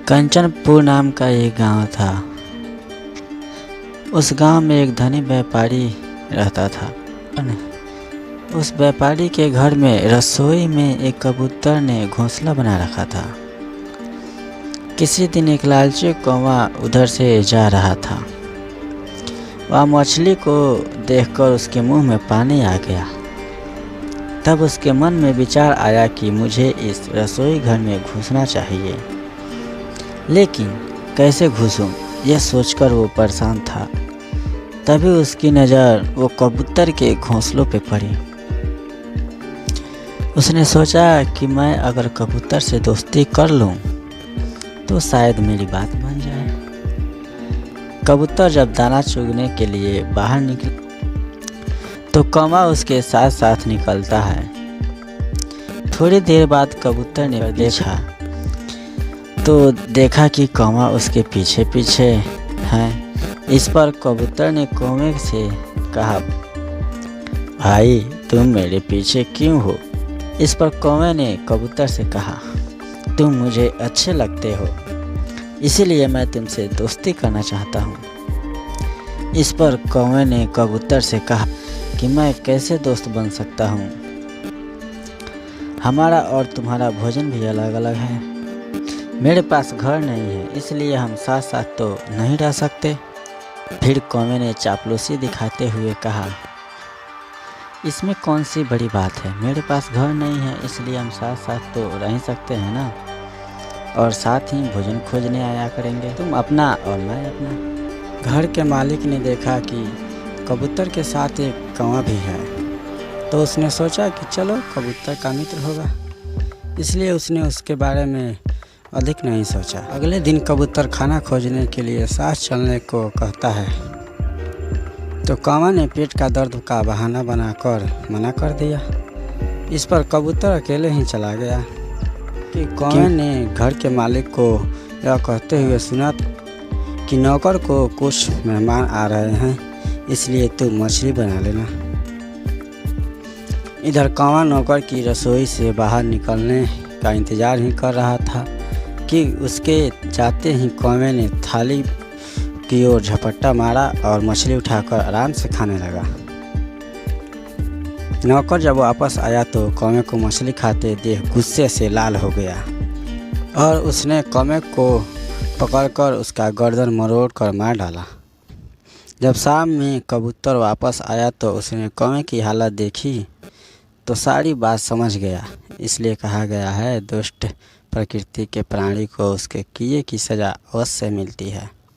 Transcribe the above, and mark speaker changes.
Speaker 1: कंचनपुर नाम का एक गांव था। उस गांव में एक धनी व्यापारी रहता था। उस व्यापारी के घर में रसोई में एक कबूतर ने घोंसला बना रखा था। किसी दिन एक लालची कौवा उधर से जा रहा था। वह मछली को देखकर उसके मुंह में पानी आ गया। तब उसके मन में विचार आया कि मुझे इस रसोई घर में घुसना चाहिए, लेकिन कैसे घुसूं, यह सोचकर वो परेशान था। तभी उसकी नज़र वो कबूतर के घोंसलों पे पड़ी। उसने सोचा कि मैं अगर कबूतर से दोस्ती कर लूं तो शायद मेरी बात बन जाए। कबूतर जब दाना चुगने के लिए बाहर निकला तो कौवा उसके साथ साथ निकलता है। थोड़ी देर बाद कबूतर ने देखा कि कौवा उसके पीछे पीछे है। इस पर कबूतर ने कौवे से कहा, भाई तुम मेरे पीछे क्यों हो? इस पर कौवे ने कबूतर से कहा, तुम मुझे अच्छे लगते हो, इसीलिए मैं तुमसे दोस्ती करना चाहता हूँ। इस पर कौवे ने कबूतर से कहा कि मैं कैसे दोस्त बन सकता हूँ? हमारा और तुम्हारा भोजन भी अलग अलग है। मेरे पास घर नहीं है, इसलिए हम साथ साथ तो नहीं रह सकते। फिर कौवे ने चापलूसी दिखाते हुए कहा, इसमें कौन सी बड़ी बात है? मेरे पास घर नहीं है, इसलिए हम साथ साथ तो रह ही सकते हैं ना, और साथ ही भोजन खोजने आया करेंगे, तुम अपना और मैं अपना। घर के मालिक ने देखा कि कबूतर के साथ एक कौवा भी है, तो उसने सोचा कि चलो कबूतर का मित्र होगा, इसलिए उसने उसके बारे में अधिक नहीं सोचा। अगले दिन कबूतर खाना खोजने के लिए साथ चलने को कहता है, तो कौवा ने पेट का दर्द का बहाना बनाकर मना कर दिया। इस पर कबूतर अकेले ही चला गया कि कौवे ने घर के मालिक को यह कहते हुए सुना कि नौकर को कुछ मेहमान आ रहे हैं, इसलिए तू मछली बना लेना। इधर कौवा नौकर की रसोई से बाहर निकलने का इंतज़ार ही कर रहा था कि उसके जाते ही कौवे ने थाली की ओर झपट्टा मारा और मछली उठाकर आराम से खाने लगा। नौकर जब वापस आया तो कौवे को मछली खाते देख गुस्से से लाल हो गया और उसने कौवे को पकड़कर उसका गर्दन मरोड़कर मार डाला। जब शाम में कबूतर वापस आया तो उसने कौवे की हालत देखी तो सारी बात समझ गया। इसलिए कहा गया है, दुष्ट प्रकृति के प्राणी को उसके किए की सज़ा अवश्य मिलती है।